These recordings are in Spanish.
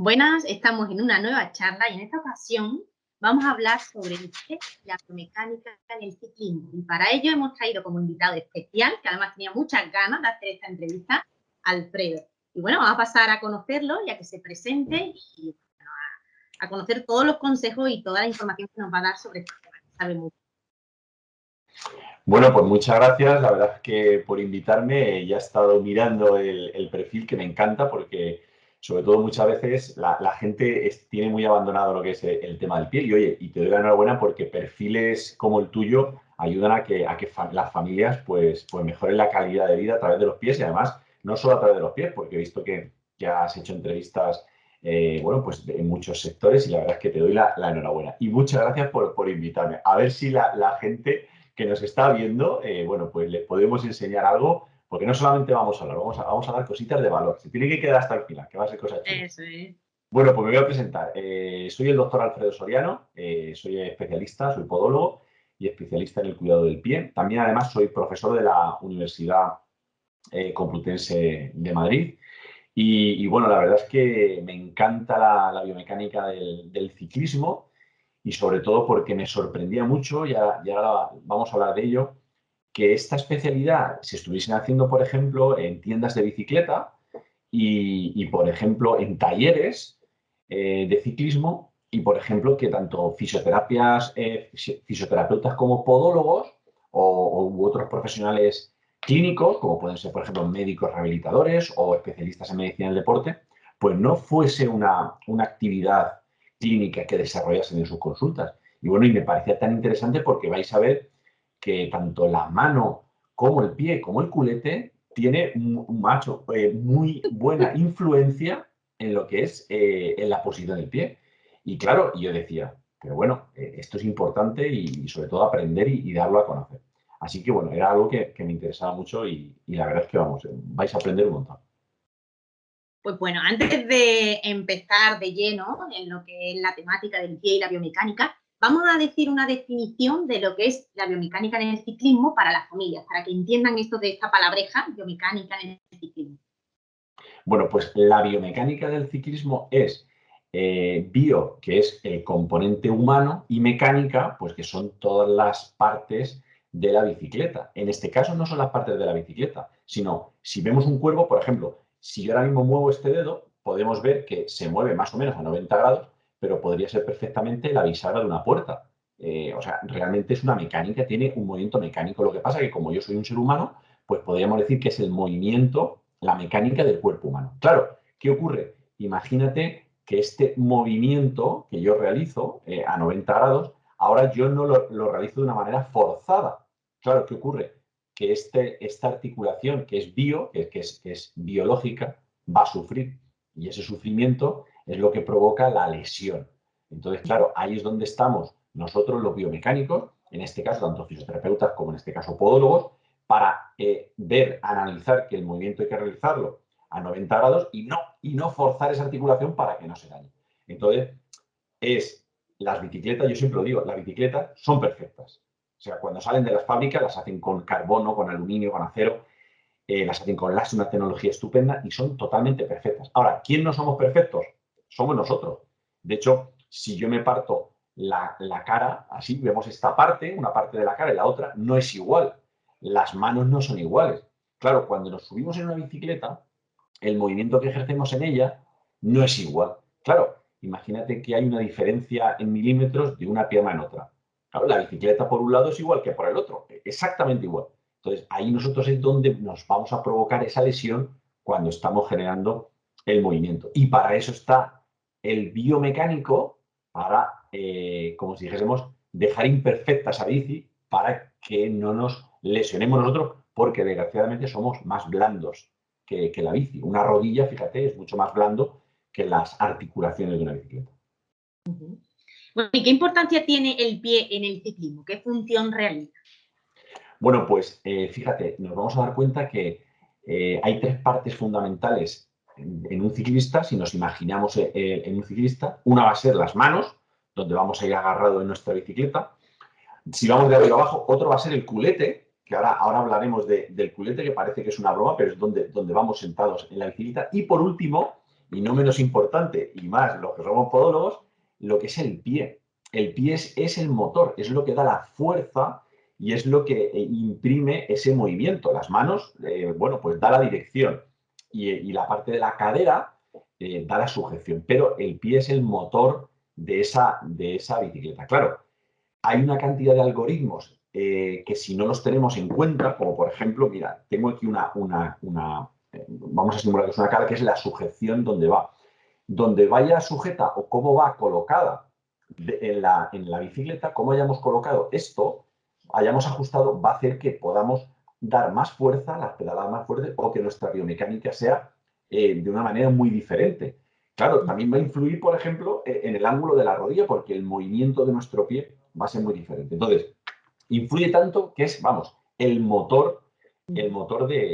Buenas, estamos en una nueva charla y en esta ocasión vamos a hablar sobre la biomecánica en el ciclismo. Y para ello hemos traído como invitado especial, que además tenía muchas ganas de hacer esta entrevista, a Alfredo. Y bueno, vamos a pasar a conocerlo y a que se presente y a conocer todos los consejos y toda la información que nos va a dar sobre este tema, que sabe mucho. Bueno, pues muchas gracias. La verdad es que por invitarme ya he estado mirando el perfil que me encanta porque sobre todo muchas veces la gente tiene muy abandonado lo que es el tema del pie y oye, y te doy la enhorabuena porque perfiles como el tuyo ayudan a que las familias pues mejoren la calidad de vida a través de los pies y además no solo a través de los pies porque he visto que ya has hecho entrevistas bueno, pues en muchos sectores y la verdad es que te doy la enhorabuena. Y muchas gracias por invitarme. A ver si la gente que nos está viendo, bueno, pues les podemos enseñar algo, porque no solamente vamos a hablar, vamos a dar cositas de valor. Se tiene que quedar hasta el final, que va a ser cosas chulas. Eso es. Bueno, pues me voy a presentar. Soy el doctor Alfredo Soriano, soy especialista, soy podólogo y especialista en el cuidado del pie. También, además, soy profesor de la Universidad Complutense de Madrid. Bueno, la verdad es que me encanta la biomecánica del ciclismo y sobre todo porque me sorprendía mucho, ya vamos a hablar de ello, que esta especialidad se estuviesen haciendo, por ejemplo, en tiendas de bicicleta por ejemplo, en talleres de ciclismo y, por ejemplo, que tanto fisioterapeutas como podólogos u otros profesionales clínicos, como pueden ser, por ejemplo, médicos rehabilitadores o especialistas en medicina del deporte, pues no fuese una actividad clínica que desarrollasen en sus consultas. Y bueno, y me parecía tan interesante porque vais a ver que tanto la mano como el pie, como el culete, tiene un macho muy buena influencia en lo que es en la posición del pie. Y claro, yo decía, pero bueno, esto es importante y sobre todo aprender y darlo a conocer. Así que bueno, era algo que me interesaba mucho y la verdad es que vamos, vais a aprender un montón. Pues bueno, antes de empezar de lleno en lo que es la temática del pie y la biomecánica, vamos a decir una definición de lo que es la biomecánica en el ciclismo para las familias, para que entiendan esto de esta palabreja, biomecánica en el ciclismo. Bueno, pues la biomecánica del ciclismo es bio, que es el componente humano, y mecánica, pues que son todas las partes de la bicicleta. En este caso no son las partes de la bicicleta, sino si vemos un cuervo, por ejemplo, si yo ahora mismo muevo este dedo, podemos ver que se mueve más o menos a 90 grados, pero podría ser perfectamente la bisagra de una puerta. O sea, realmente es una mecánica, tiene un movimiento mecánico. Lo que pasa es que como yo soy un ser humano, pues podríamos decir que es el movimiento, la mecánica del cuerpo humano. Claro, ¿qué ocurre? Imagínate que este movimiento que yo realizo a 90 grados, ahora yo no lo realizo de una manera forzada. Claro, ¿qué ocurre? Que esta articulación que es que es biológica, va a sufrir. Y ese sufrimiento es lo que provoca la lesión. Entonces, claro, ahí es donde estamos nosotros los biomecánicos, en este caso tanto fisioterapeutas como en este caso podólogos, para ver, analizar que el movimiento hay que realizarlo a 90 grados y no forzar esa articulación para que no se dañe. Entonces, las bicicletas, yo siempre lo digo, las bicicletas son perfectas. O sea, cuando salen de las fábricas las hacen con carbono, con aluminio, con acero, las hacen con láser, una tecnología estupenda y son totalmente perfectas. Ahora, ¿quién no somos perfectos? Somos nosotros. De hecho, si yo me parto la cara, así vemos esta parte, una parte de la cara y la otra, no es igual. Las manos no son iguales. Claro, cuando nos subimos en una bicicleta, el movimiento que ejercemos en ella no es igual. Claro, imagínate que hay una diferencia en milímetros de una pierna en otra. Claro, la bicicleta por un lado es igual que por el otro, exactamente igual. Entonces, ahí nosotros es donde nos vamos a provocar esa lesión cuando estamos generando el movimiento. Y para eso está el biomecánico, para, como si dijésemos, dejar imperfecta esa bici para que no nos lesionemos nosotros, porque desgraciadamente somos más blandos que la bici. Una rodilla, fíjate, es mucho más blando que las articulaciones de una bicicleta. Bueno, ¿y qué importancia tiene el pie en el ciclismo? ¿Qué función realiza? Bueno, pues fíjate, nos vamos a dar cuenta que hay tres partes fundamentales en un ciclista, si nos imaginamos en un ciclista. Una va a ser las manos, donde vamos a ir agarrado en nuestra bicicleta. Si vamos de arriba abajo, otro va a ser el culete, que ahora hablaremos del culete, que parece que es una broma, pero es donde vamos sentados en la bicicleta. Y por último, y no menos importante, y más los que somos podólogos, lo que es el pie. El pie es el motor, es lo que da la fuerza y es lo que imprime ese movimiento. Las manos, bueno, pues da la dirección y la parte de la cadera da la sujeción, pero el pie es el motor de esa bicicleta. Claro, hay una cantidad de algoritmos que si no los tenemos en cuenta, como por ejemplo, mira, tengo aquí vamos a simular que es una cara que es la sujeción donde va. Donde vaya sujeta o cómo va colocada en la bicicleta, cómo hayamos colocado esto, hayamos ajustado, va a hacer que podamos dar más fuerza, las pedaladas más fuertes, o que nuestra biomecánica sea de una manera muy diferente. Claro, también va a influir, por ejemplo, en el ángulo de la rodilla, porque el movimiento de nuestro pie va a ser muy diferente. Entonces, influye tanto que es, vamos, el motor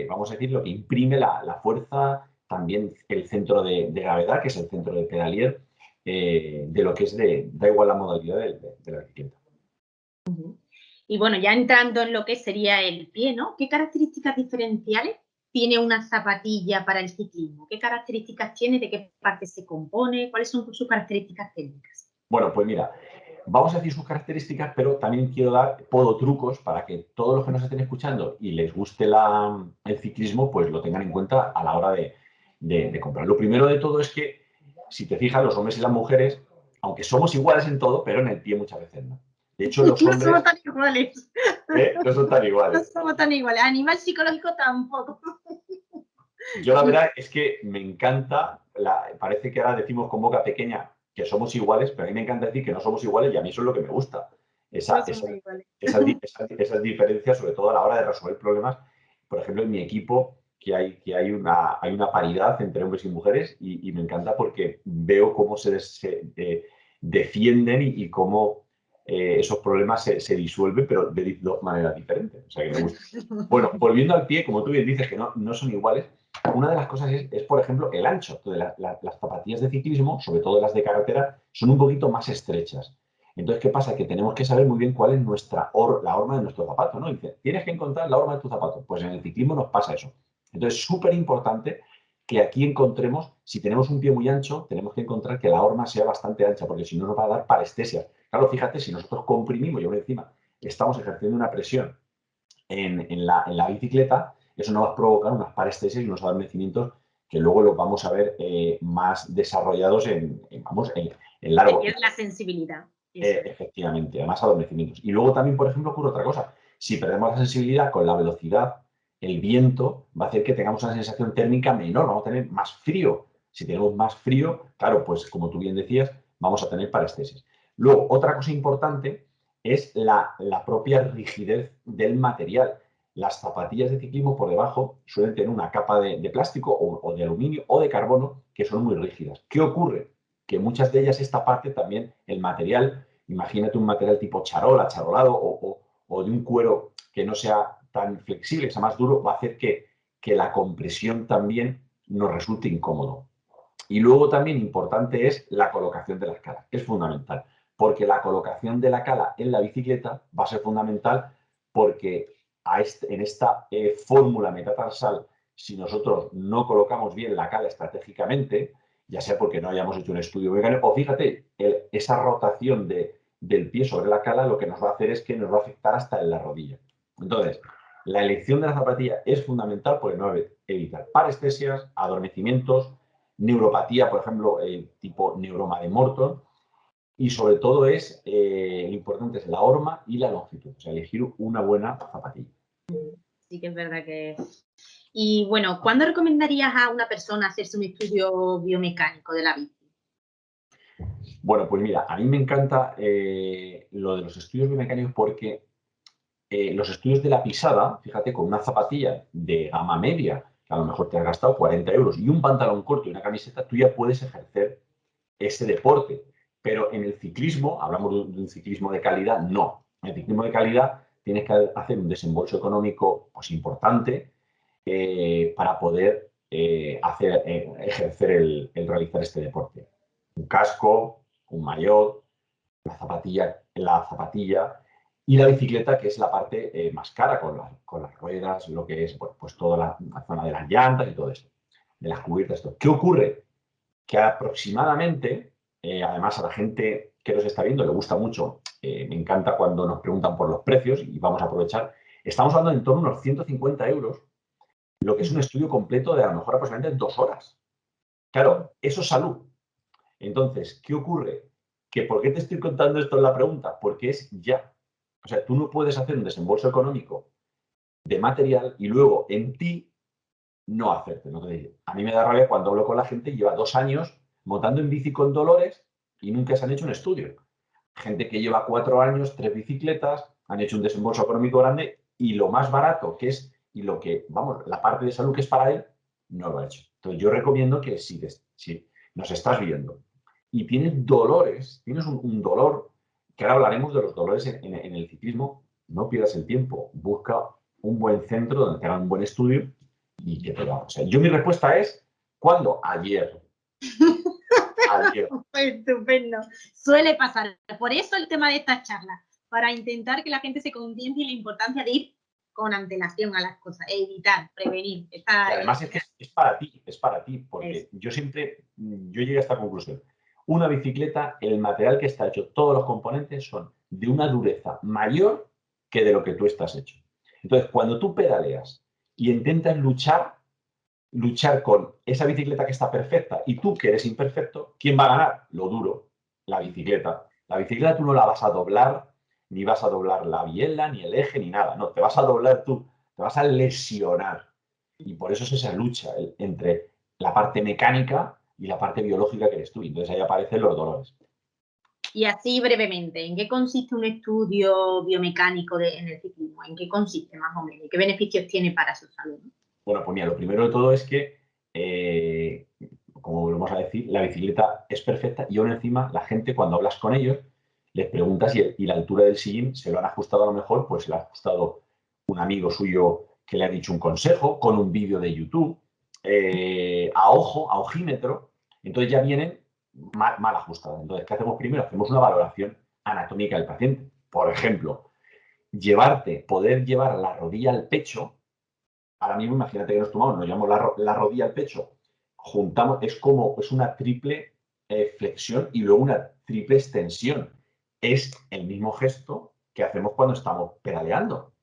vamos a decir, lo que imprime la fuerza, también el centro de gravedad, que es el centro de pedalier, de lo que es da igual la modalidad de la bicicleta. Y bueno, ya entrando en lo que sería el pie, ¿no? ¿Qué características diferenciales tiene una zapatilla para el ciclismo? ¿Qué características tiene? ¿De qué parte se compone? ¿Cuáles son sus características técnicas? Bueno, pues mira, vamos a decir sus características, pero también quiero dar podotrucos para que todos los que nos estén escuchando y les guste el ciclismo, pues lo tengan en cuenta a la hora de comprar. Lo primero de todo es que, si te fijas, los hombres y las mujeres, aunque somos iguales en todo, pero en el pie muchas veces no. De hecho, los hombres... No somos tan iguales. No son tan iguales. No somos tan iguales. A nivel psicológico tampoco. Yo la verdad es que me encanta, parece que ahora decimos con boca pequeña que somos iguales, pero a mí me encanta decir que no somos iguales y a mí eso es lo que me gusta. Esas diferencias, sobre todo a la hora de resolver problemas. Por ejemplo, en mi equipo, que hay una paridad entre hombres y mujeres y me encanta porque veo cómo se defienden y cómo esos problemas se disuelven, pero de dos maneras diferentes. O sea, que me gusta. Bueno, volviendo al pie, como tú bien dices, que no son iguales, una de las cosas es, por ejemplo, el ancho. Entonces, las zapatillas de ciclismo, sobre todo las de carretera, son un poquito más estrechas. Entonces, ¿qué pasa? Que tenemos que saber muy bien cuál es la horma de nuestro zapato, ¿no? Dice, tienes que encontrar la horma de tu zapato. Pues en el ciclismo nos pasa eso. Entonces, es súper importante que aquí encontremos, si tenemos un pie muy ancho, tenemos que encontrar que la horma sea bastante ancha, porque si no nos va a dar parestesias. Claro, fíjate, si nosotros comprimimos y aún encima estamos ejerciendo una presión en la bicicleta, eso nos va a provocar unas parestesias y unos adormecimientos que luego los vamos a ver más desarrollados en largo. Se pierde la sensibilidad. Efectivamente, además adormecimientos. Y luego también, por ejemplo, ocurre otra cosa. Si perdemos la sensibilidad con la velocidad, el viento va a hacer que tengamos una sensación térmica menor, vamos a tener más frío. Si tenemos más frío, claro, pues como tú bien decías, vamos a tener parestesias. Luego, otra cosa importante es la propia rigidez del material. Las zapatillas de ciclismo por debajo suelen tener una capa de plástico o de aluminio o de carbono que son muy rígidas. ¿Qué ocurre? Que muchas de ellas, esta parte también, el material, imagínate un material tipo charola, charolado o de un cuero que no sea tan flexible, que sea más duro, va a hacer que la compresión también nos resulte incómodo. Y luego también importante es la colocación de las calas, es fundamental, porque la colocación de la cala en la bicicleta va a ser fundamental porque en esta fórmula metatarsal, si nosotros no colocamos bien la cala estratégicamente, ya sea porque no hayamos hecho un estudio mecánico, o fíjate, esa rotación del pie sobre la cala lo que nos va a hacer es que nos va a afectar hasta en la rodilla. Entonces, la elección de la zapatilla es fundamental porque nos va a evitar parestesias, adormecimientos, neuropatía, por ejemplo, tipo neuroma de Morton, y sobre todo lo importante es la horma y la longitud, o sea, elegir una buena zapatilla. Sí que es verdad que... Y bueno, ¿cuándo recomendarías a una persona hacerse un estudio biomecánico de la bici? Bueno, pues mira, a mí me encanta lo de los estudios biomecánicos porque los estudios de la pisada, fíjate, con una zapatilla de gama media, que a lo mejor te has gastado 40 euros, y un pantalón corto y una camiseta, tú ya puedes ejercer ese deporte. Pero en el ciclismo, hablamos de un ciclismo de calidad, no. En el ciclismo de calidad tienes que hacer un desembolso económico pues, importante para poder ejercer el realizar este deporte. Un casco, un maillot, la zapatilla y la bicicleta, que es la parte más cara, con las ruedas, lo que es pues toda la zona de las llantas y todo esto, de las cubiertas. Esto. ¿Qué ocurre? que aproximadamente, además a la gente que nos está viendo le gusta mucho, me encanta cuando nos preguntan por los precios y vamos a aprovechar, estamos hablando en torno a unos 150 euros, lo que es un estudio completo de a lo mejor aproximadamente 2 horas. Claro, eso es salud. Entonces, ¿qué ocurre? ¿Que ¿Por qué te estoy contando esto en la pregunta? Porque es ya. O sea, tú no puedes hacer un desembolso económico de material y luego en ti no hacerte. ¿No? A mí me da rabia cuando hablo con la gente y lleva 2 años montando en bici con dolores y nunca se han hecho un estudio. Gente que lleva 4 años, 3 bicicletas, han hecho un desembolso económico grande y lo más barato que es, y lo que, vamos, la parte de salud que es para él, no lo ha hecho. Entonces yo recomiendo que si nos estás viendo y tienes dolores, tienes un dolor, que ahora hablaremos de los dolores en el ciclismo, no pierdas el tiempo, busca un buen centro donde te hagan un buen estudio y que te lo hagan. O sea, yo mi respuesta es, ¿cuándo? Ayer. Ayer. Estupendo. Suele pasar. Por eso el tema de estas charlas, para intentar que la gente se conciencie la importancia de ir con antelación a las cosas, evitar, prevenir. Y además es que es para ti, porque yo llegué a esta conclusión. Una bicicleta, el material que está hecho, todos los componentes son de una dureza mayor que de lo que tú estás hecho. Entonces, cuando tú pedaleas y intentas luchar con esa bicicleta que está perfecta y tú que eres imperfecto, ¿quién va a ganar? Lo duro, la bicicleta. La bicicleta tú no la vas a doblar, ni vas a doblar la biela, ni el eje, ni nada. No, te vas a doblar tú, te vas a lesionar. Y por eso es esa lucha entre la parte mecánica y la parte biológica que eres tú. Entonces ahí aparecen los dolores. Y así brevemente, ¿en qué consiste un estudio biomecánico en el ciclismo? ¿En qué consiste más o menos? ¿Qué beneficios tiene para su salud? Bueno, pues mira, lo primero de todo es que, como volvemos a decir, la bicicleta es perfecta y aún encima la gente cuando hablas con ellos les preguntas y la altura del sillín se lo han ajustado a lo mejor, pues se lo ha ajustado un amigo suyo que le ha dicho un consejo con un vídeo de YouTube, a ojo, a ojímetro, entonces ya vienen mal ajustadas. Entonces, ¿qué hacemos primero? Hacemos una valoración anatómica del paciente. Por ejemplo, poder llevar la rodilla al pecho. Ahora mismo, imagínate que nos llevamos la rodilla al pecho, juntamos, es una triple flexión y luego una triple extensión. Es el mismo gesto que hacemos cuando estamos pedaleando,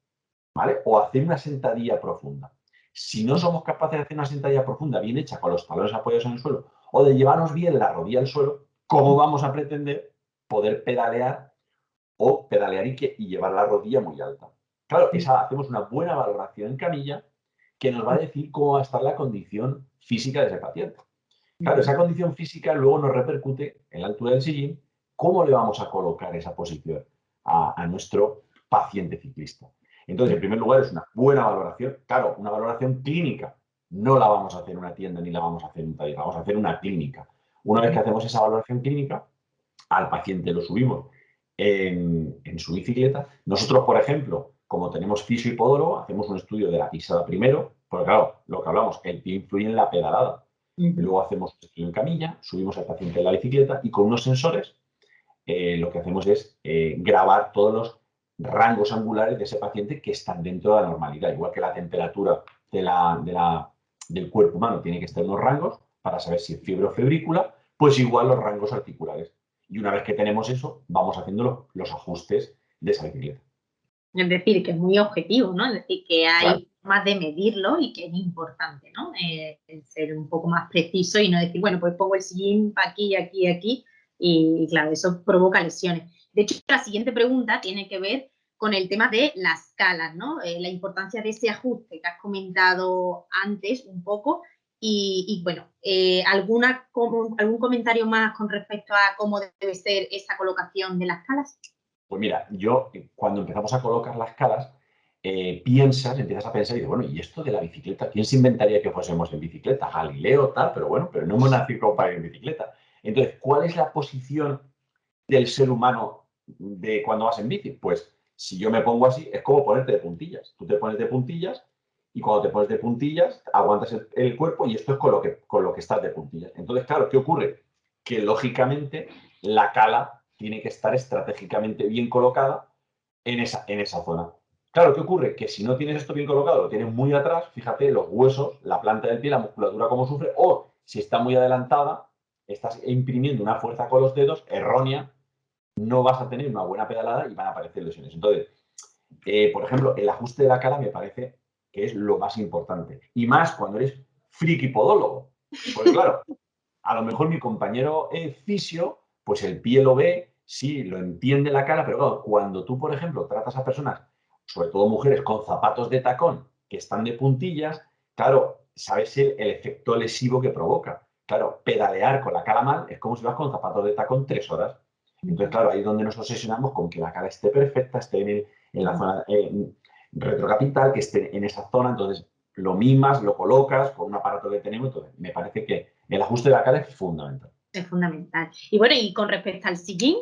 ¿vale? O hacer una sentadilla profunda. Si no somos capaces de hacer una sentadilla profunda bien hecha con los talones apoyados en el suelo o de llevarnos bien la rodilla al suelo, ¿cómo vamos a pretender poder pedalear o pedalear y llevar la rodilla muy alta? Claro, hacemos una buena valoración en camilla que nos va a decir cómo va a estar la condición física de ese paciente. Claro, esa condición física luego nos repercute en la altura del sillín, cómo le vamos a colocar esa posición a nuestro paciente ciclista. Entonces, en primer lugar, es una buena valoración. Claro, una valoración clínica. No la vamos a hacer en una tienda ni la vamos a hacer en un taller, la vamos a hacer en una clínica. Una vez que hacemos esa valoración clínica, al paciente lo subimos en su bicicleta. Nosotros, por ejemplo, como tenemos fisio y podólogo, hacemos un estudio de la pisada primero, porque claro, lo que hablamos, el pie influye en la pedalada. Luego hacemos un estudio en camilla, subimos al paciente en la bicicleta y con unos sensores lo que hacemos es grabar todos los rangos angulares de ese paciente que están dentro de la normalidad, igual que la temperatura del cuerpo humano tiene que estar en unos rangos para saber si es fiebre o febrícula, pues igual los rangos articulares. Y una vez que tenemos eso, vamos haciendo los ajustes de esa bicicleta. Es decir, que es muy objetivo, ¿no? Es decir, que hay más de medirlo y que es importante, ¿no? Ser un poco más preciso y no decir, bueno, pues pongo el sillín aquí, aquí, aquí, y claro, eso provoca lesiones. De hecho, la siguiente pregunta tiene que ver con el tema de las calas, ¿no? La importancia de ese ajuste que has comentado antes un poco y bueno, ¿algún comentario más con respecto a cómo debe ser esa colocación de las calas? Pues mira, yo cuando empezamos a colocar las calas, empiezas a pensar y dices, bueno, ¿y esto de la bicicleta? ¿Quién se inventaría que fuésemos en bicicleta? Galileo, tal, pero bueno, pero no hemos nacido para ir en bicicleta. Entonces, ¿cuál es la posición del ser humano de cuando vas en bici? Pues si yo me pongo así, es como ponerte de puntillas. Tú te pones de puntillas y cuando te pones de puntillas, aguantas el cuerpo y esto es con lo que estás de puntillas. Entonces, claro, ¿qué ocurre? Que lógicamente la cala tiene que estar estratégicamente bien colocada en esa zona. Claro, ¿qué ocurre? Que si no tienes esto bien colocado, lo tienes muy atrás, fíjate, los huesos, la planta del pie, la musculatura cómo sufre, o si está muy adelantada, estás imprimiendo una fuerza con los dedos errónea, no vas a tener una buena pedalada y van a aparecer lesiones. Entonces, por ejemplo, el ajuste de la cara me parece que es lo más importante. Y más cuando eres friki podólogo. Porque claro, a lo mejor mi compañero fisio, pues el pie lo ve, sí, lo entiende la cara, pero claro, cuando tú, por ejemplo, tratas a personas, sobre todo mujeres, con zapatos de tacón que están de puntillas, claro, sabes el efecto lesivo que provoca. Claro, pedalear con la cara mal es como si vas con zapatos de tacón 3 horas. Entonces, claro, ahí es donde nos obsesionamos con que la cara esté perfecta, esté en la zona retrocapital, que esté en esa zona. Entonces, lo mimas, lo colocas con un aparato que tenemos. Entonces, me parece que el ajuste de la cara es fundamental. Es fundamental. Y bueno, y con respecto al sillín,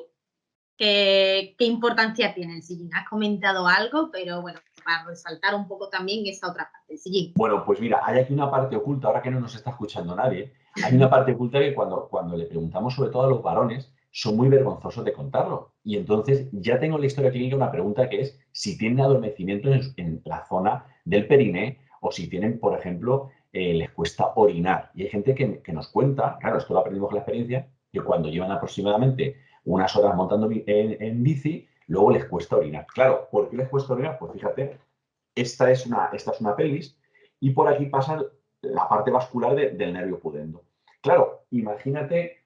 ¿qué importancia tiene el sillín? Has comentado algo, pero bueno, para resaltar un poco también esa otra parte, el sillín. Bueno, pues mira, hay aquí una parte oculta, ahora que no nos está escuchando nadie, hay una parte oculta que cuando le preguntamos sobre todo a los varones, son muy vergonzosos de contarlo. Y entonces ya tengo en la historia clínica una pregunta que es si tienen adormecimiento en la zona del periné o si tienen, por ejemplo, les cuesta orinar. Y hay gente que nos cuenta, claro, esto lo aprendimos con la experiencia, que cuando llevan aproximadamente unas horas montando en bici, luego les cuesta orinar. Claro, ¿por qué les cuesta orinar? Pues fíjate, esta es una pelvis y por aquí pasa la parte vascular del nervio pudendo. Claro, imagínate,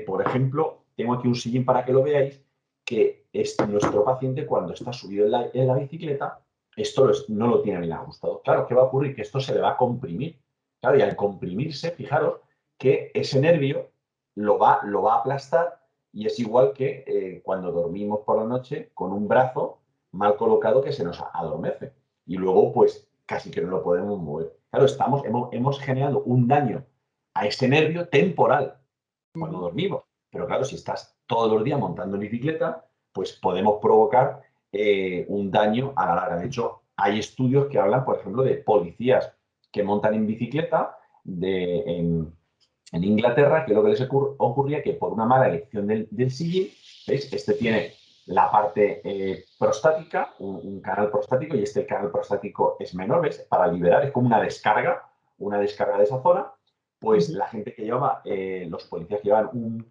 por ejemplo, tengo aquí un sillín para que lo veáis, que es nuestro paciente cuando está subido en la bicicleta, esto no lo tiene bien ajustado. Claro, ¿qué va a ocurrir? Que esto se le va a comprimir. Claro, y al comprimirse, fijaros que ese nervio lo va a aplastar y es igual que cuando dormimos por la noche con un brazo mal colocado que se nos adormece. Y luego, pues, casi que no lo podemos mover. Claro, hemos generado un daño a ese nervio temporal cuando dormimos. Pero claro, si estás todos los días montando en bicicleta, pues podemos provocar un daño a la larga. De hecho, hay estudios que hablan, por ejemplo, de policías que montan en bicicleta en Inglaterra, que lo que les ocurría que por una mala elección del sillín, ¿veis? Este tiene la parte prostática, un canal prostático, y este canal prostático es menor, ¿ves? Para liberar, es como una descarga de esa zona. Pues la gente que llevaba, los policías que llevaban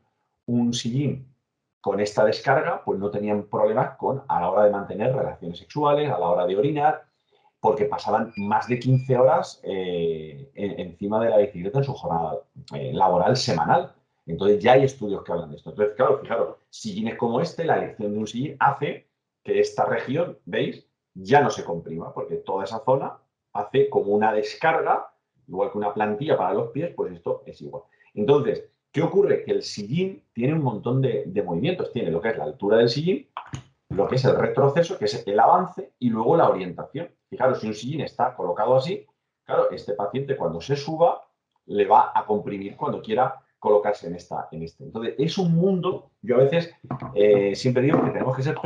un sillín con esta descarga, pues no tenían problemas a la hora de mantener relaciones sexuales, a la hora de orinar, porque pasaban más de 15 horas encima de la bicicleta en su jornada laboral semanal. Entonces ya hay estudios que hablan de esto. Entonces, claro, fijaros, sillines como este, la elección de un sillín hace que esta región, ¿veis?, ya no se comprima, porque toda esa zona hace como una descarga, igual que una plantilla para los pies, pues esto es igual. Entonces, ¿qué ocurre? Que el sillín tiene un montón de movimientos. Tiene lo que es la altura del sillín, lo que es el retroceso, que es el avance, y luego la orientación. Fijaros, si un sillín está colocado así, claro, este paciente cuando se suba le va a comprimir cuando quiera colocarse en este. Entonces, es un mundo, yo a veces siempre digo que tenemos que ser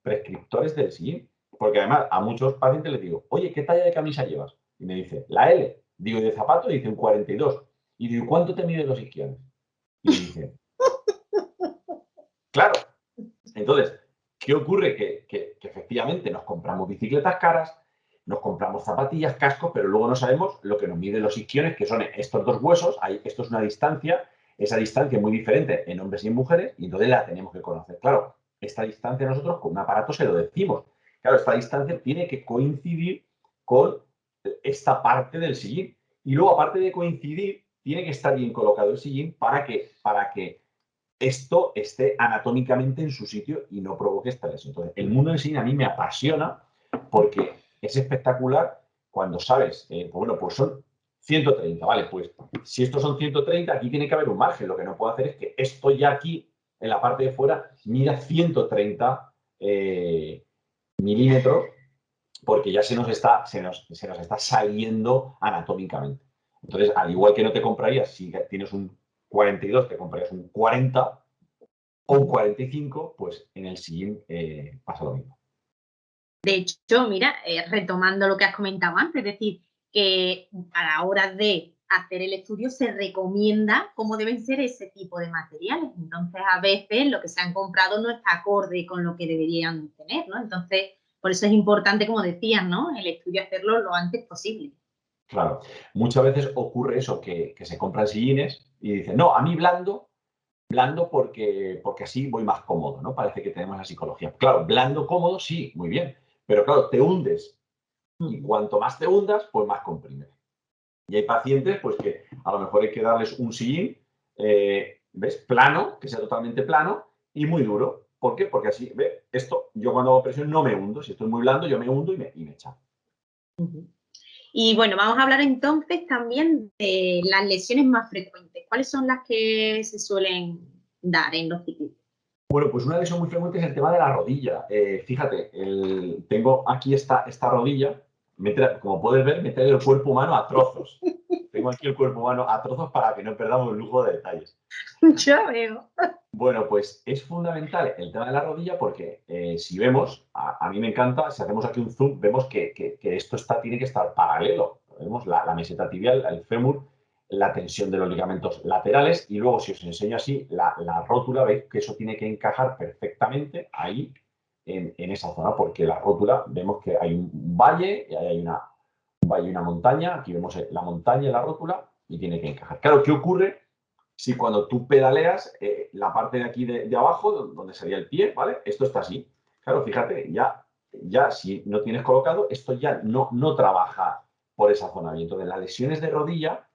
prescriptores del sillín, porque además a muchos pacientes les digo, oye, ¿qué talla de camisa llevas? Y me dice, la L. Digo, ¿y de zapato? Dice, un 42. Y digo, ¿cuánto te miden los isquiones? Y me dice, claro. Entonces, ¿qué ocurre? Que efectivamente nos compramos bicicletas caras, nos compramos zapatillas, cascos, pero luego no sabemos lo que nos miden los isquiones, que son estos dos huesos. Esto es una distancia, esa distancia es muy diferente en hombres y en mujeres, y entonces la tenemos que conocer. Claro, esta distancia nosotros con un aparato se lo decimos. Claro, esta distancia tiene que coincidir con esta parte del sillín. Y luego, aparte de coincidir, tiene que estar bien colocado el sillín para que esto esté anatómicamente en su sitio y no provoque estrés. Entonces, el mundo del cine a mí me apasiona porque es espectacular cuando sabes, pues bueno, pues son 130, ¿vale? Pues si estos son 130, aquí tiene que haber un margen. Lo que no puedo hacer es que esto ya aquí, en la parte de fuera, mida 130 milímetros, porque ya se nos está saliendo anatómicamente. Entonces, al igual que no te comprarías, si tienes un 42, te comprarías un 40 o un 45, pues en el sillín pasa lo mismo. De hecho, mira, retomando lo que has comentado antes, es decir, que a la hora de hacer el estudio se recomienda cómo deben ser ese tipo de materiales. Entonces, a veces lo que se han comprado no está acorde con lo que deberían tener, ¿no? Entonces, por eso es importante, como decías, ¿no? El estudio hacerlo lo antes posible. Claro, muchas veces ocurre eso, que se compran sillines y dicen, no, a mí blando, blando porque así voy más cómodo, ¿no? Parece que tenemos la psicología. Claro, blando, cómodo, sí, muy bien, pero claro, te hundes y cuanto más te hundas, pues más comprimes. Y hay pacientes, pues que a lo mejor hay que darles un sillín, ¿ves? Plano, que sea totalmente plano y muy duro. ¿Por qué? Porque así, ¿ves? Esto, yo cuando hago presión no me hundo. Si estoy muy blando, yo me hundo y me echa. Y bueno, vamos a hablar entonces también de las lesiones más frecuentes. ¿Cuáles son las que se suelen dar en los ciclistas? Bueno, pues una lesión muy frecuente es el tema de la rodilla. Fíjate, tengo aquí esta rodilla. Como puedes ver, me he traído el cuerpo humano a trozos. Tengo aquí el cuerpo humano a trozos para que no perdamos el lujo de detalles. Ya veo. Bueno, pues es fundamental el tema de la rodilla porque si vemos, a mí me encanta, si hacemos aquí un zoom, vemos que esto tiene que estar paralelo. Vemos la meseta tibial, el fémur, la tensión de los ligamentos laterales y luego si os enseño así la rótula, veis que eso tiene que encajar perfectamente ahí en esa zona porque la rótula vemos que hay un valle y ahí hay un valle y una montaña. Aquí vemos la montaña y la rótula y tiene que encajar. Claro, ¿qué ocurre? Si cuando tú pedaleas, la parte de aquí de abajo, donde sería el pie, ¿vale? Esto está así. Claro, fíjate, ya si no tienes colocado, esto ya no trabaja por esa zona. Y entonces las lesiones de rodilla,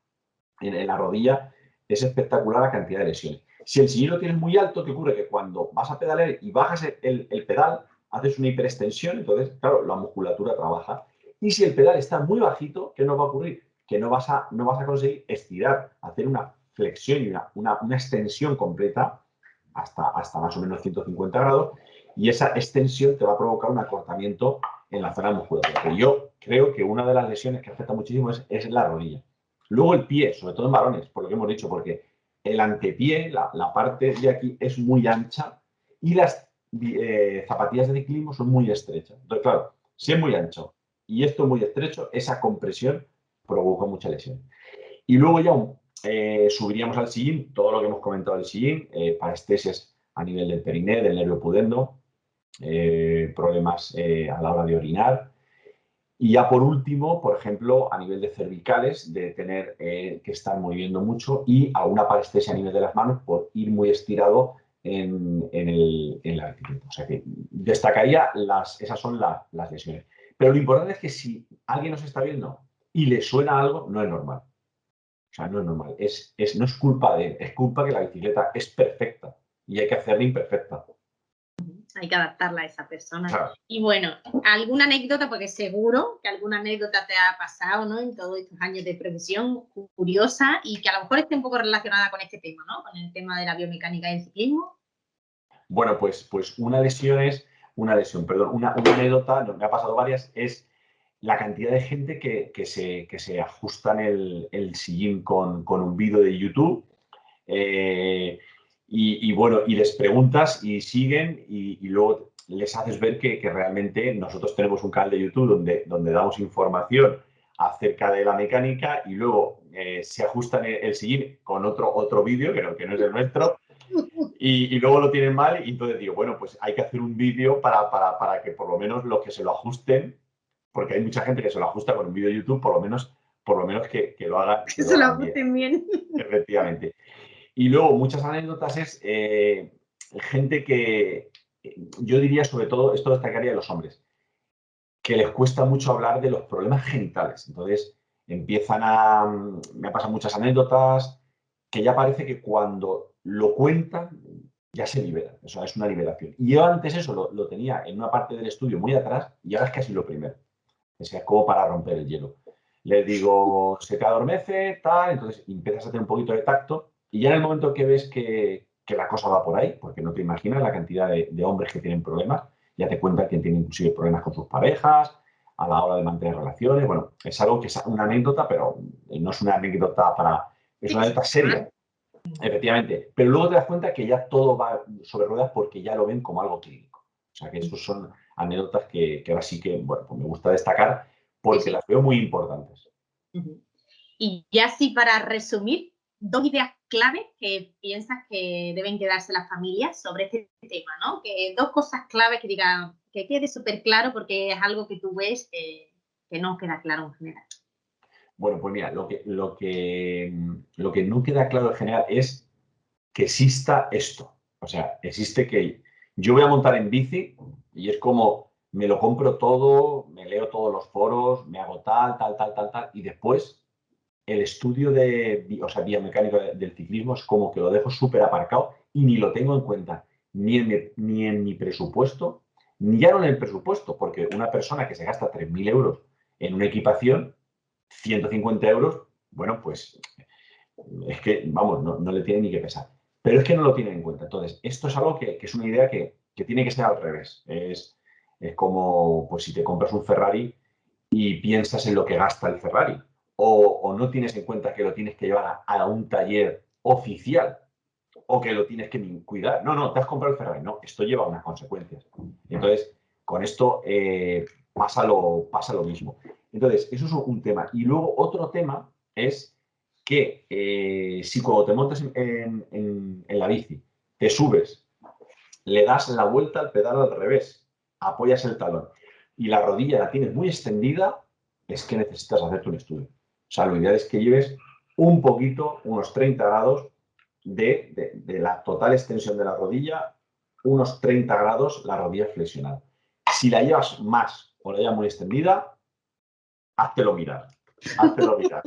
en la rodilla es espectacular la cantidad de lesiones. Si el sillín lo tienes muy alto, ¿qué ocurre? Que cuando vas a pedalear y bajas el pedal, haces una hiperextensión, entonces, claro, la musculatura trabaja. Y si el pedal está muy bajito, ¿qué nos va a ocurrir? Que no vas a conseguir estirar, hacer una flexión y una extensión completa hasta más o menos 150 grados, y esa extensión te va a provocar un acortamiento en la zona muscular. Pero yo creo que una de las lesiones que afecta muchísimo es la rodilla. Luego el pie, sobre todo en varones, por lo que hemos dicho, porque el antepié, la parte de aquí, es muy ancha y las zapatillas de ciclismo son muy estrechas. Entonces, claro, si es muy ancho y esto muy estrecho, esa compresión provoca mucha lesión. Y luego ya subiríamos al sillín, todo lo que hemos comentado del sillín, parestesias a nivel del periné, del nervio pudendo, problemas a la hora de orinar. Y ya por último, por ejemplo, a nivel de cervicales, de tener que estar moviendo mucho y alguna parestesia a nivel de las manos por ir muy estirado en la bicicleta. O sea que destacaría esas son las lesiones. Pero lo importante es que si alguien nos está viendo y le suena algo, no es normal. O sea, no es normal. No es culpa de él, es culpa que la bicicleta es perfecta y hay que hacerla imperfecta. Hay que adaptarla a esa persona. Claro. Y bueno, alguna anécdota, porque seguro que alguna anécdota te ha pasado, ¿no? En todos estos años de profesión, curiosa y que a lo mejor esté un poco relacionada con este tema, ¿no? Con el tema de la biomecánica del ciclismo. Bueno, pues una lesión, perdón, una anécdota, me ha pasado varias, es la cantidad de gente que se ajustan el sillín con un vídeo de YouTube. Y bueno, y les preguntas y siguen y luego les haces ver que realmente nosotros tenemos un canal de YouTube donde damos información acerca de la mecánica y luego se ajustan el sillín con otro vídeo que no es el nuestro y luego lo tienen mal y entonces digo, bueno, pues hay que hacer un vídeo para que por lo menos los que se lo ajusten, porque hay mucha gente que se lo ajusta con un vídeo de YouTube, por lo menos que lo hagan, Que que lo se lo hagan bien, ajusten bien. efectivamente. Y luego muchas anécdotas es gente que, yo diría sobre todo, esto destacaría de los hombres, que les cuesta mucho hablar de los problemas genitales. Entonces me han pasado muchas anécdotas que ya parece que cuando lo cuentan ya se liberan. O sea, es una liberación. Y yo antes eso lo tenía en una parte del estudio muy atrás y ahora es casi lo primero. O sea, como para romper el hielo. Les digo, se te adormece, tal, entonces empiezas a tener un poquito de tacto y ya en el momento que ves que la cosa va por ahí, porque no te imaginas la cantidad de hombres que tienen problemas, ya te cuentan que tienen inclusive problemas con sus parejas, a la hora de mantener relaciones. Bueno, es algo que es una anécdota, pero no es una anécdota es una anécdota seria, efectivamente. Pero luego te das cuenta que ya todo va sobre ruedas porque ya lo ven como algo clínico. O sea, que esos son anécdotas que ahora sí que, bueno, pues me gusta destacar porque Sí, sí. las veo muy importantes. Y ya sí, para resumir, dos ideas clave que piensas que deben quedarse las familias sobre este tema, ¿no? Que dos cosas clave que digan, que quede súper claro porque es algo que tú ves que no queda claro en general. Bueno, pues mira, lo que no queda claro en general es que exista esto. O sea, existe que yo voy a montar en bici y es como me lo compro todo, me leo todos los foros, me hago tal, tal, tal, tal, tal, y después el estudio o sea, biomecánico del ciclismo es como que lo dejo súper aparcado y ni lo tengo en cuenta, ni en mi presupuesto, ni ya no en el presupuesto, porque una persona que se gasta 3.000 euros en una equipación, 150 euros, bueno, pues es que, vamos, no le tiene ni que pesar. Pero es que no lo tienen en cuenta. Entonces, esto es algo que es una idea que tiene que ser al revés. Es como, pues si te compras un Ferrari y piensas en lo que gasta el Ferrari, o no tienes en cuenta que lo tienes que llevar a un taller oficial, o que lo tienes que cuidar. No, te has comprado el Ferrari. No, esto lleva unas consecuencias. Entonces, con esto pasa lo mismo. Entonces, eso es un tema. Y luego otro tema es que si cuando te montas en la bici, te subes, le das la vuelta al pedal al revés, apoyas el talón y la rodilla la tienes muy extendida, es que necesitas hacerte un estudio. O sea, lo ideal es que lleves un poquito, unos 30 grados de la total extensión de la rodilla, unos 30 grados la rodilla flexionada. Si la llevas más o la llevas muy extendida, háztelo mirar. Háztelo mirar.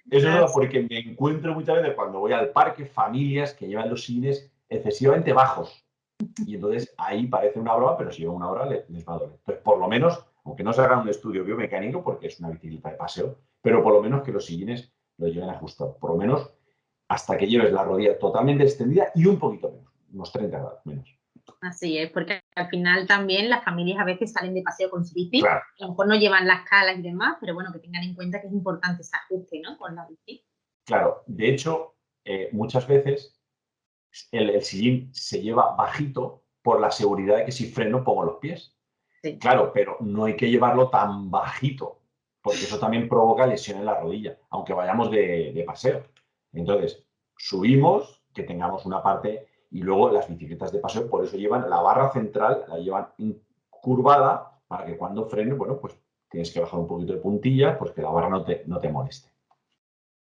Eso es Así, porque me encuentro muchas veces cuando voy al parque familias que llevan los sillines excesivamente bajos. Y entonces ahí parece una broma, pero si lleva una hora les va a doler. Entonces, por lo menos, aunque no se haga un estudio biomecánico, porque es una bicicleta de paseo, pero por lo menos que los sillines los lleven ajustados. Por lo menos hasta que lleves la rodilla totalmente extendida y un poquito menos, unos 30 grados menos. así es, porque al final también las familias a veces salen de paseo con su bici, Claro, a lo mejor no llevan las calas y demás, pero bueno, que tengan en cuenta que es importante ese ajuste, ¿no? Con la bici. claro. De hecho, muchas veces el sillín se lleva bajito por la seguridad de que si freno pongo los pies. Sí. Claro, pero no hay que llevarlo tan bajito, porque eso también provoca lesión en la rodilla, aunque vayamos de paseo. Entonces, subimos, que tengamos una parte, y luego las bicicletas de paseo, por eso llevan la barra central, la llevan curvada, para que cuando frene, bueno, pues tienes que bajar un poquito de puntilla, pues que la barra no te moleste.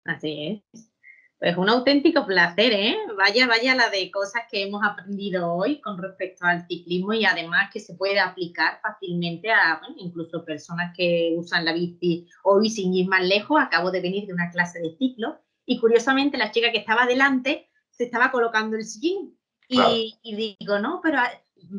Así es. Pues un auténtico placer, ¿eh? Vaya, vaya la de cosas que hemos aprendido hoy con respecto al ciclismo y además que se puede aplicar fácilmente a, bueno, incluso personas que usan la bici hoy sin ir más lejos. Acabo de venir de una clase de ciclo y curiosamente la chica que estaba delante se estaba colocando el sillín Claro, y digo, no, pero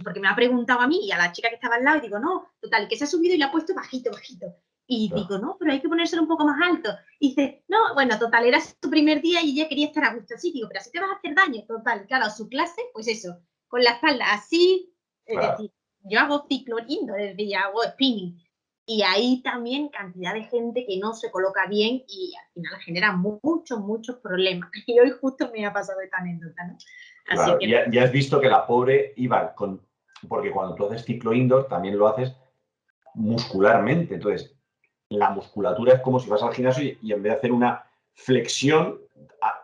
porque me ha preguntado a mí y a la chica que estaba al lado y digo, no, total, que se ha subido y le ha puesto bajito, bajito. Y claro, digo, no, pero hay que ponérselo un poco más alto. Y dice, no, bueno, total, era su primer día y ella quería estar a gusto. Así digo, pero así te vas a hacer daño. Total, claro, su clase, pues eso, con la espalda así, es claro. decir, yo hago ciclo indoor, es decir, hago spinning. Y hay también cantidad de gente que no se coloca bien y al final genera muchos, muchos problemas. Y hoy justo me ha pasado esta anécdota, ¿no? Así Claro, que, ya has visto que la pobre iba con, porque cuando tú haces ciclo indoor también lo haces muscularmente. Entonces, la musculatura es como si vas al gimnasio y en vez de hacer una flexión,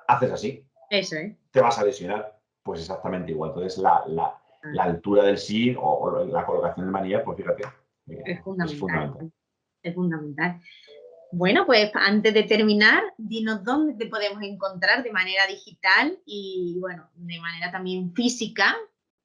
haces así, eso es. te vas a lesionar. Pues exactamente igual. Entonces, la altura del sillín o la colocación del manillar, pues fíjate, Es es fundamental. fundamental. Es fundamental. Bueno, pues antes de terminar, dinos dónde te podemos encontrar de manera digital y, bueno, de manera también física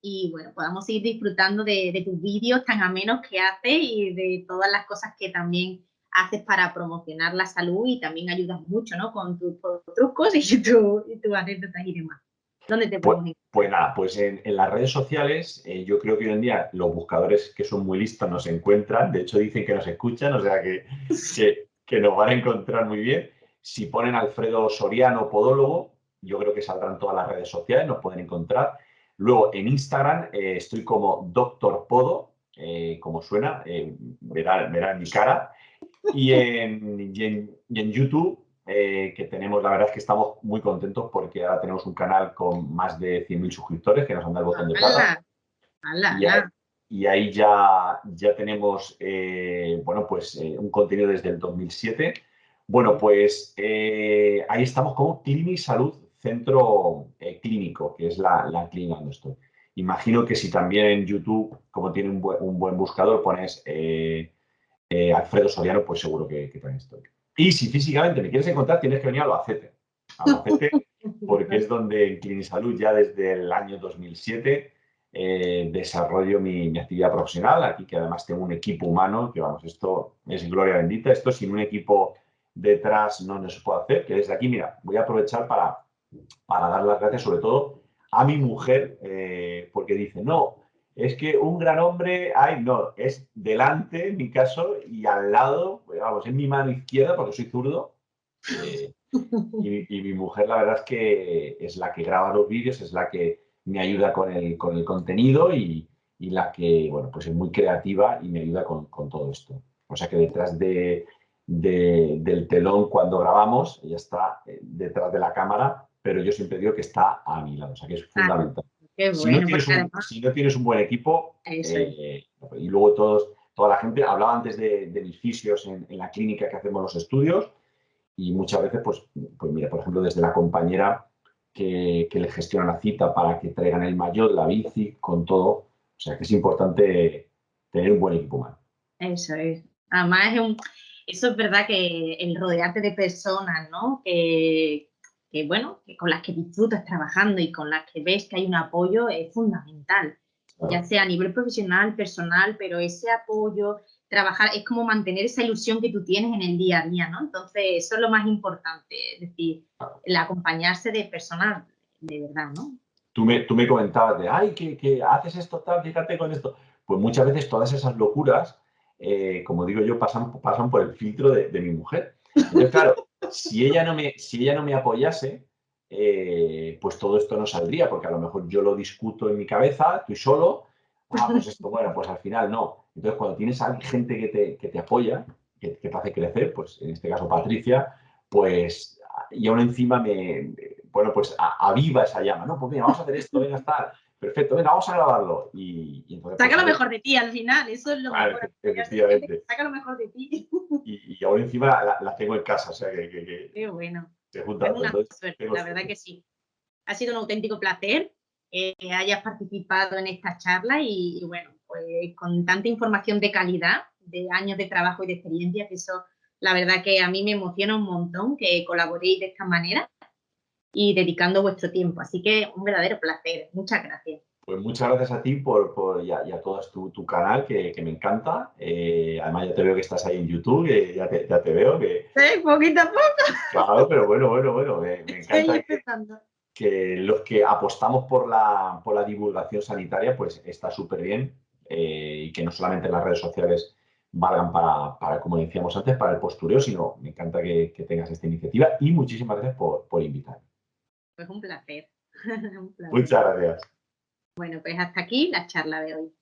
y, bueno, podamos seguir disfrutando de tus vídeos tan amenos que haces y de todas las cosas que también haces para promocionar la salud y también ayudas mucho, ¿no? Con tus trucos y tus anécdotas y demás. ¿Dónde te Pues, podemos pues encontrar? nada, pues en las redes sociales yo creo que hoy en día los buscadores que son muy listos nos encuentran, de hecho dicen que nos escuchan, o sea que nos van a encontrar muy bien. Si ponen Alfredo Soriano Podólogo, yo creo que saldrán todas las redes sociales, nos pueden encontrar. Luego en Instagram estoy como Doctor Podo, como suena, verá mi cara. Y en YouTube, que tenemos, la verdad es que estamos muy contentos porque ahora tenemos un canal con más de 100.000 suscriptores que nos han dado el botón de plata. ¡Hala! ¡Hala, Y ahí, hala! y ahí ya tenemos, bueno, pues un contenido desde el 2007. Bueno, pues ahí estamos como Clini Salud Centro Clínico, que es la clínica donde estoy. Imagino que si también en YouTube, como tiene un buen buscador, pones Alfredo Soriano, pues seguro que también estoy. Y si físicamente me quieres encontrar, tienes que venir a Albacete. Porque es donde en Clinisalud ya desde el año 2007 desarrollo mi actividad profesional. Aquí que además tengo un equipo humano, que vamos, esto es gloria bendita. Esto sin un equipo detrás no se puede hacer. Que desde aquí, mira, voy a aprovechar para dar las gracias sobre todo a mi mujer, porque dice, no, es que un gran hombre, ay, no, es delante, en mi caso, y al lado, pues, vamos, en mi mano izquierda, porque soy zurdo, y mi mujer, la verdad es que es la que graba los vídeos, es la que me ayuda con el contenido y la que, bueno, pues es muy creativa y me ayuda con todo esto. O sea que detrás del telón cuando grabamos, ella está detrás de la cámara, pero yo siempre digo que está a mi lado, o sea que es fundamental. Qué Si no bueno, tienes porque además, si no tienes un buen equipo, eso es. y luego toda la gente, hablaba antes de mis fisios en la clínica que hacemos los estudios, y muchas veces, pues mira, por ejemplo, desde la compañera que le gestiona la cita para que traigan el maillot, la bici, con todo. O sea, que es importante tener un buen equipo humano. Eso es. Además, eso es verdad que el rodearte de personas, ¿no? Bueno, que con las que disfrutas trabajando y con las que ves que hay un apoyo es fundamental. Claro. Ya sea a nivel profesional, personal, pero ese apoyo, trabajar, es como mantener esa ilusión que tú tienes en el día a día, ¿no? Entonces, eso es lo más importante, es decir, el acompañarse de personas de verdad, ¿no? Tú me comentabas de, ay, que haces esto, tal, fíjate con esto. Pues muchas veces todas esas locuras, como digo yo, pasan por el filtro de mi mujer. Entonces, claro, si ella no me apoyase, pues todo esto no saldría, porque a lo mejor yo lo discuto en mi cabeza, estoy solo, pues esto, bueno, pues al final no. Entonces, cuando tienes a gente que te apoya, que te hace crecer, pues en este caso Patricia, pues y aún encima bueno, pues aviva esa llama, ¿no? Pues mira, vamos a hacer esto, venga, está, perfecto, venga, vamos a grabarlo. Y entonces, Saca pues, lo mejor de ti al final, eso es lo claro, mejor. efectivamente. Saca lo mejor de ti. Y aún encima la tengo en casa, o sea Qué bueno. se Es junta todo. una Entonces, suerte, tengo la verdad suerte. que sí. Ha sido un auténtico placer que hayas participado en esta charla y bueno, pues con tanta información de calidad, de años de trabajo y de experiencia, que eso la verdad que a mí me emociona un montón que colaboréis de esta manera y dedicando vuestro tiempo. Así que un verdadero placer. Muchas gracias. Pues muchas gracias a ti y a todo tu canal, que me encanta. Además, ya te veo que estás ahí en YouTube, ya te veo. Poquito a poco Claro, pero bueno, me estoy encanta empezando. que los que apostamos por la divulgación sanitaria, pues está súper bien, y que no solamente las redes sociales valgan como decíamos antes, para el postureo, sino me encanta que tengas esta iniciativa y muchísimas gracias por invitarme. Pues un placer. Un placer. Muchas gracias. Bueno, pues hasta aquí la charla de hoy.